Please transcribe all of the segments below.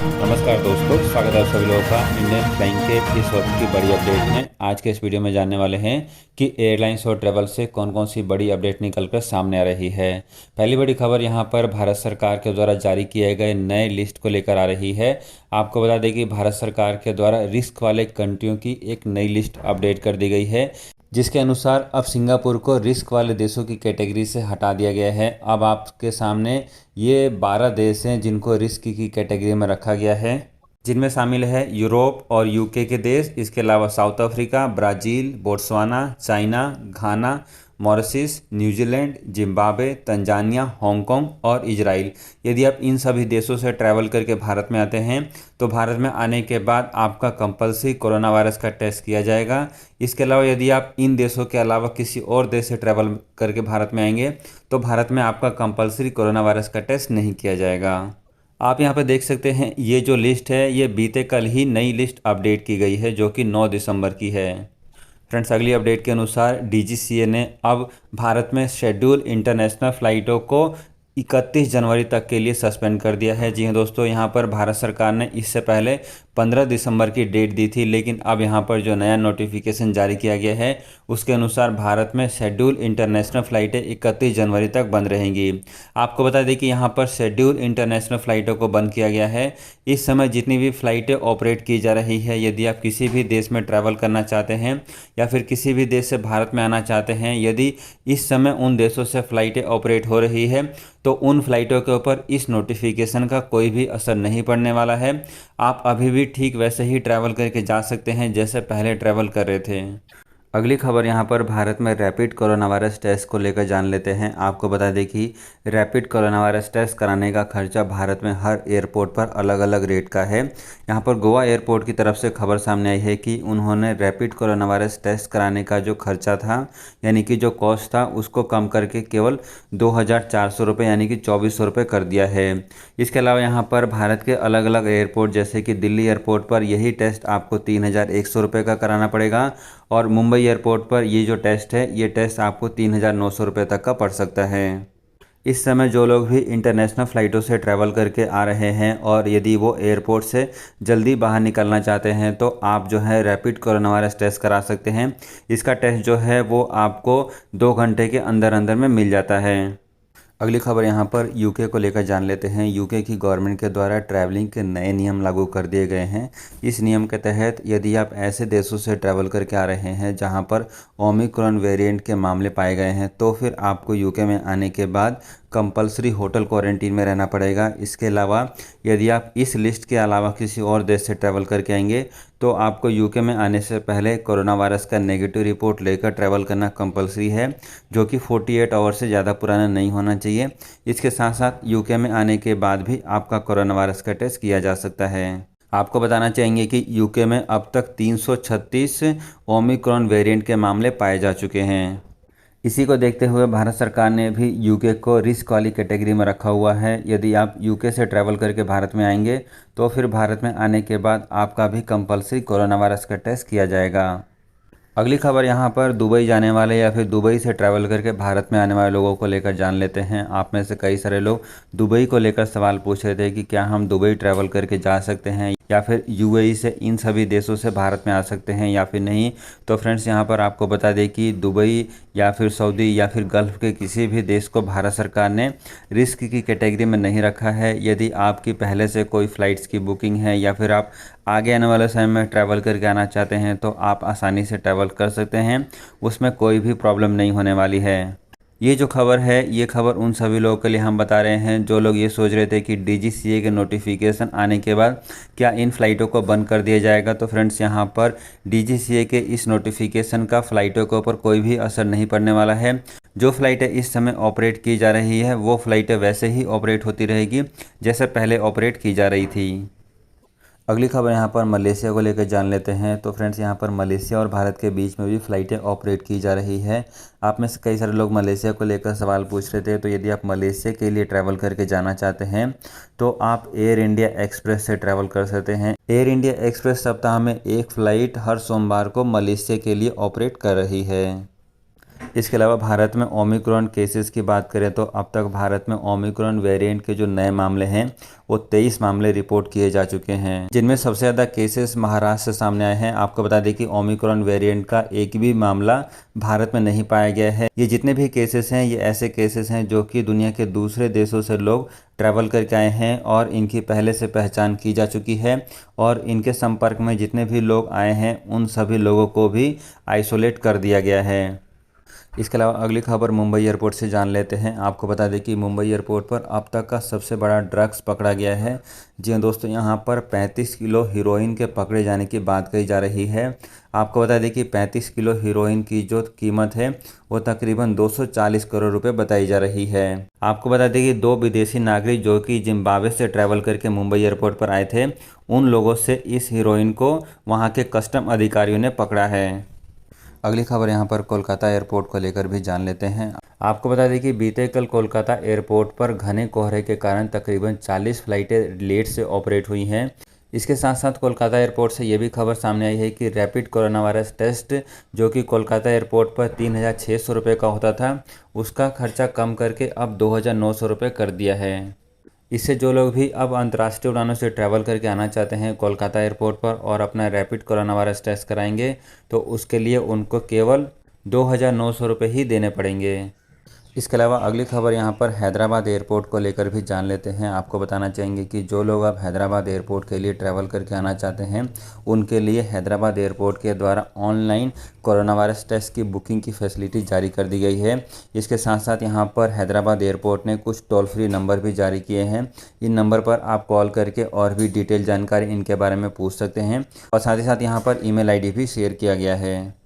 नमस्कार दोस्तों, स्वागत है आप सभी लोगों का इंडियन फ्लाइंग के इस वक्त की बड़ी अपडेट में। आज के इस वीडियो में जानने वाले हैं कि एयरलाइंस और ट्रैवल से कौन कौन सी बड़ी अपडेट निकल कर सामने आ रही है। पहली बड़ी खबर यहाँ पर भारत सरकार के द्वारा जारी किए गए नए लिस्ट को लेकर आ रही है। आपको बता दें कि भारत सरकार के द्वारा रिस्क वाले कंट्रियों की एक नई लिस्ट अपडेट कर दी गई है, जिसके अनुसार अब सिंगापुर को रिस्क वाले देशों की कैटेगरी से हटा दिया गया है। अब आपके सामने ये 12 देश हैं जिनको रिस्क की कैटेगरी में रखा गया है, जिनमें शामिल है यूरोप और यूके के देश। इसके अलावा South Africa, Brazil, Botswana, China, Ghana, Mauritius, New Zealand, Zimbabwe, Tanzania, Hong Kong और इजराइल। यदि आप इन सभी देशों से ट्रैवल करके भारत में आते हैं तो भारत में आने के बाद आपका कंपलसरी कोरोना वायरस का टेस्ट किया जाएगा। इसके अलावा यदि आप इन देशों के अलावा किसी और देश से ट्रैवल करके भारत में आएंगे तो भारत में आपका कंपलसरी कोरोना वायरस का टेस्ट नहीं किया जाएगा। आप यहाँ पर देख सकते हैं, ये जो लिस्ट है ये बीते कल ही नई लिस्ट अपडेट की गई है, जो कि 9 दिसंबर की है। फ्रेंड्स, अगली अपडेट के अनुसार डीजीसीए ने अब भारत में शेड्यूल इंटरनेशनल फ़्लाइटों को 31 जनवरी तक के लिए सस्पेंड कर दिया है। जी हाँ दोस्तों, यहाँ पर भारत सरकार ने इससे पहले 15 दिसंबर की डेट दी थी, लेकिन अब यहाँ पर जो नया नोटिफिकेशन जारी किया गया है उसके अनुसार भारत में शेड्यूल इंटरनेशनल फ़्लाइटें 31 जनवरी तक बंद रहेंगी। आपको बता दें कि यहाँ पर शेड्यूल इंटरनेशनल फ़्लाइटों को बंद किया गया है। इस समय जितनी भी फ़्लाइटें ऑपरेट की जा रही है, यदि आप किसी भी देश में ट्रैवल करना चाहते हैं या फिर किसी भी देश से भारत में आना चाहते हैं, यदि इस समय उन देशों से फ़्लाइटें ऑपरेट हो रही है तो उन फ्लाइटों के ऊपर इस नोटिफिकेशन का कोई भी असर नहीं पड़ने वाला है। आप अभी भी ठीक वैसे ही ट्रैवल करके जा सकते हैं जैसे पहले ट्रैवल कर रहे थे। अगली खबर यहाँ पर भारत में रैपिड कोरोना वायरस टेस्ट को लेकर जान लेते हैं। आपको बता दें कि रैपिड कोरोना वायरस टेस्ट कराने का खर्चा भारत में हर एयरपोर्ट पर अलग अलग रेट का है। यहाँ पर गोवा एयरपोर्ट की तरफ से खबर सामने आई है कि उन्होंने रैपिड कोरोना वायरस टेस्ट कराने का जो खर्चा था, यानी कि जो कॉस्ट था, उसको कम करके केवल 2,400 रुपये यानी कि 2,400 रुपये कर दिया है। इसके अलावा यहाँ पर भारत के अलग अलग एयरपोर्ट जैसे कि दिल्ली एयरपोर्ट पर यही टेस्ट आपको 3,100 रुपये का कराना पड़ेगा और मुंबई एयरपोर्ट पर ये जो टेस्ट है ये टेस्ट आपको 3,900 रुपये तक का पड़ सकता है। इस समय जो लोग भी इंटरनेशनल फ़्लाइटों से ट्रैवल करके आ रहे हैं और यदि वो एयरपोर्ट से जल्दी बाहर निकलना चाहते हैं तो आप जो है रैपिड कोरोना वायरस टेस्ट करा सकते हैं। इसका टेस्ट जो है वो आपको 2 घंटे के अंदर अंदर में मिल जाता है। अगली खबर यहाँ पर यूके को लेकर जान लेते हैं। यूके की गवर्नमेंट के द्वारा ट्रैवलिंग के नए नियम लागू कर दिए गए हैं। इस नियम के तहत यदि आप ऐसे देशों से ट्रैवल करके आ रहे हैं जहाँ पर ओमिक्रॉन वेरिएंट के मामले पाए गए हैं तो फिर आपको यूके में आने के बाद कंपलसरी होटल क्वारंटीन में रहना पड़ेगा। इसके अलावा यदि आप इस लिस्ट के अलावा किसी और देश से ट्रैवल करके आएंगे तो आपको यूके में आने से पहले कोरोना वायरस का नेगेटिव रिपोर्ट लेकर ट्रैवल करना कंपलसरी है, जो कि 48 आवर से ज़्यादा पुराना नहीं होना चाहिए। इसके साथ साथ यूके में आने के बाद भी आपका कोरोना वायरस का टेस्ट किया जा सकता है। आपको बताना चाहेंगे कि यूके में अब तक 336 ओमिक्रॉन वेरिएंट के मामले पाए जा चुके हैं। इसी को देखते हुए भारत सरकार ने भी यूके को रिस्क वाली कैटेगरी में रखा हुआ है। यदि आप यूके से ट्रैवल करके भारत में आएंगे तो फिर भारत में आने के बाद आपका भी कंपलसरी कोरोना वायरस का टेस्ट किया जाएगा। अगली खबर यहाँ पर दुबई जाने वाले या फिर दुबई से ट्रैवल करके भारत में आने वाले लोगों को लेकर जान लेते हैं। आप में से कई सारे लोग दुबई को लेकर सवाल पूछ रहे थे कि क्या हम दुबई ट्रैवल करके जा सकते हैं या फिर यूएई से, इन सभी देशों से भारत में आ सकते हैं या फिर नहीं। तो फ्रेंड्स, यहाँ पर आपको बता दें कि दुबई या फिर सऊदी या फिर गल्फ़ के किसी भी देश को भारत सरकार ने रिस्क की कैटेगरी में नहीं रखा है। यदि आपकी पहले से कोई फ़्लाइट्स की बुकिंग है या फिर आप आगे आने वाले समय में ट्रैवल करके आना चाहते हैं तो आप आसानी से ट्रैवल कर सकते हैं, उसमें कोई भी प्रॉब्लम नहीं होने वाली है। ये जो खबर है ये खबर उन सभी लोगों के लिए हम बता रहे हैं जो लोग ये सोच रहे थे कि डीजीसीए के नोटिफिकेशन आने के बाद क्या इन फ़्लाइटों को बंद कर दिया जाएगा। तो फ्रेंड्स, यहाँ पर डीजीसीए के इस नोटिफिकेशन का फ़्लाइटों के ऊपर कोई भी असर नहीं पड़ने वाला है। जो फ़्लाइटें इस समय ऑपरेट की जा रही है वो फ़्लाइटें वैसे ही ऑपरेट होती रहेगी जैसे पहले ऑपरेट की जा रही थी। अगली खबर यहाँ पर मलेशिया को लेकर जान लेते हैं। तो फ्रेंड्स, यहाँ पर मलेशिया और भारत के बीच में भी फ़्लाइटें ऑपरेट की जा रही है। आप में से कई सारे लोग मलेशिया को लेकर सवाल पूछ रहे थे। तो यदि आप मलेशिया के लिए ट्रैवल करके जाना चाहते हैं तो आप एयर इंडिया एक्सप्रेस से ट्रैवल कर सकते हैं। एयर इंडिया एक्सप्रेस सप्ताह में एक फ़्लाइट हर सोमवार को मलेशिया के लिए ऑपरेट कर रही है। इसके अलावा भारत में ओमिक्रॉन केसेस की बात करें तो अब तक भारत में ओमिक्रॉन वेरिएंट के जो नए मामले हैं वो 23 मामले रिपोर्ट किए जा चुके हैं, जिनमें सबसे ज़्यादा केसेस महाराष्ट्र से सामने आए हैं। आपको बता दें कि ओमिक्रॉन वेरिएंट का एक भी मामला भारत में नहीं पाया गया है। ये जितने भी केसेस हैं ये ऐसे केसेस हैं जो कि दुनिया के दूसरे देशों से लोग ट्रैवल करके आए हैं और इनकी पहले से पहचान की जा चुकी है और इनके संपर्क में जितने भी लोग आए हैं उन सभी लोगों को भी आइसोलेट कर दिया गया है। इसके अलावा अगली खबर मुंबई एयरपोर्ट से जान लेते हैं। आपको बता दें कि मुंबई एयरपोर्ट पर अब तक का सबसे बड़ा ड्रग्स पकड़ा गया है। जी हाँ दोस्तों, यहाँ पर 35 किलो हीरोइन के पकड़े जाने की बात कही जा रही है। आपको बता दें कि 35 किलो हीरोइन की जो कीमत है वो तकरीबन 240 करोड़ रुपए बताई जा रही है। आपको बता दें कि 2 विदेशी नागरिक जो कि जिम्बाब्वे से ट्रैवल करके मुंबई एयरपोर्ट पर आए थे, उन लोगों से इस हीरोइन को वहाँ के कस्टम अधिकारियों ने पकड़ा है। अगली खबर यहाँ पर कोलकाता एयरपोर्ट को लेकर भी जान लेते हैं। आपको बता दें कि बीते कल कोलकाता एयरपोर्ट पर घने कोहरे के कारण तकरीबन 40 फ्लाइटें लेट से ऑपरेट हुई हैं। इसके साथ साथ कोलकाता एयरपोर्ट से ये भी खबर सामने आई है कि रैपिड कोरोना वायरस टेस्ट जो कि कोलकाता एयरपोर्ट पर 3600 रुपये का होता था, उसका खर्चा कम करके अब 2900 रुपये कर दिया है। इससे जो लोग भी अब अंतर्राष्ट्रीय उड़ानों से ट्रैवल करके आना चाहते हैं कोलकाता एयरपोर्ट पर और अपना रैपिड कोरोना वायरस टेस्ट कराएंगे तो उसके लिए उनको केवल 2900 रुपये ही देने पड़ेंगे। इसके अलावा अगली खबर यहाँ पर हैदराबाद एयरपोर्ट को लेकर भी जान लेते हैं। आपको बताना चाहेंगे कि जो लोग अब हैदराबाद एयरपोर्ट के लिए ट्रैवल करके आना चाहते हैं उनके लिए हैदराबाद एयरपोर्ट के द्वारा ऑनलाइन कोरोना वायरस टेस्ट की बुकिंग की फैसिलिटी जारी कर दी गई है। इसके साथ साथ यहाँ पर हैदराबाद एयरपोर्ट ने कुछ टोल फ्री नंबर भी जारी किए हैं। इन नंबर पर आप कॉल करके और भी डिटेल जानकारी इनके बारे में पूछ सकते हैं और साथ ही साथ यहाँ पर ईमेल आईडी भी शेयर किया गया है।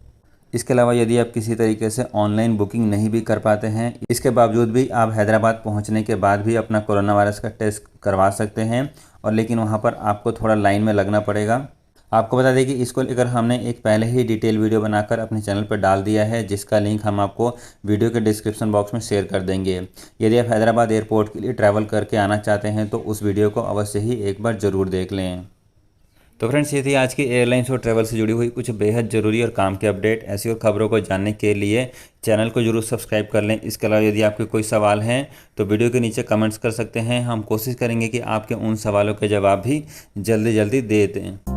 इसके अलावा यदि आप किसी तरीके से ऑनलाइन बुकिंग नहीं भी कर पाते हैं, इसके बावजूद भी आप हैदराबाद पहुंचने के बाद भी अपना कोरोना वायरस का टेस्ट करवा सकते हैं और लेकिन वहां पर आपको थोड़ा लाइन में लगना पड़ेगा। आपको बता दें कि इसको लेकर हमने एक पहले ही डिटेल वीडियो बनाकर अपने चैनल पर डाल दिया है, जिसका लिंक हम आपको वीडियो के डिस्क्रिप्शन बॉक्स में शेयर कर देंगे। यदि आप हैदराबाद एयरपोर्ट के लिए ट्रैवल करके आना चाहते हैं तो उस वीडियो को अवश्य ही एक बार ज़रूर देख लें। तो फ्रेंड्स, ये थी आज की एयरलाइंस और ट्रैवल से जुड़ी हुई कुछ बेहद ज़रूरी और काम के अपडेट। ऐसी और खबरों को जानने के लिए चैनल को जरूर सब्सक्राइब कर लें। इसके अलावा यदि आपके कोई सवाल हैं तो वीडियो के नीचे कमेंट्स कर सकते हैं। हम कोशिश करेंगे कि आपके उन सवालों के जवाब भी जल्दी जल्दी दे दें।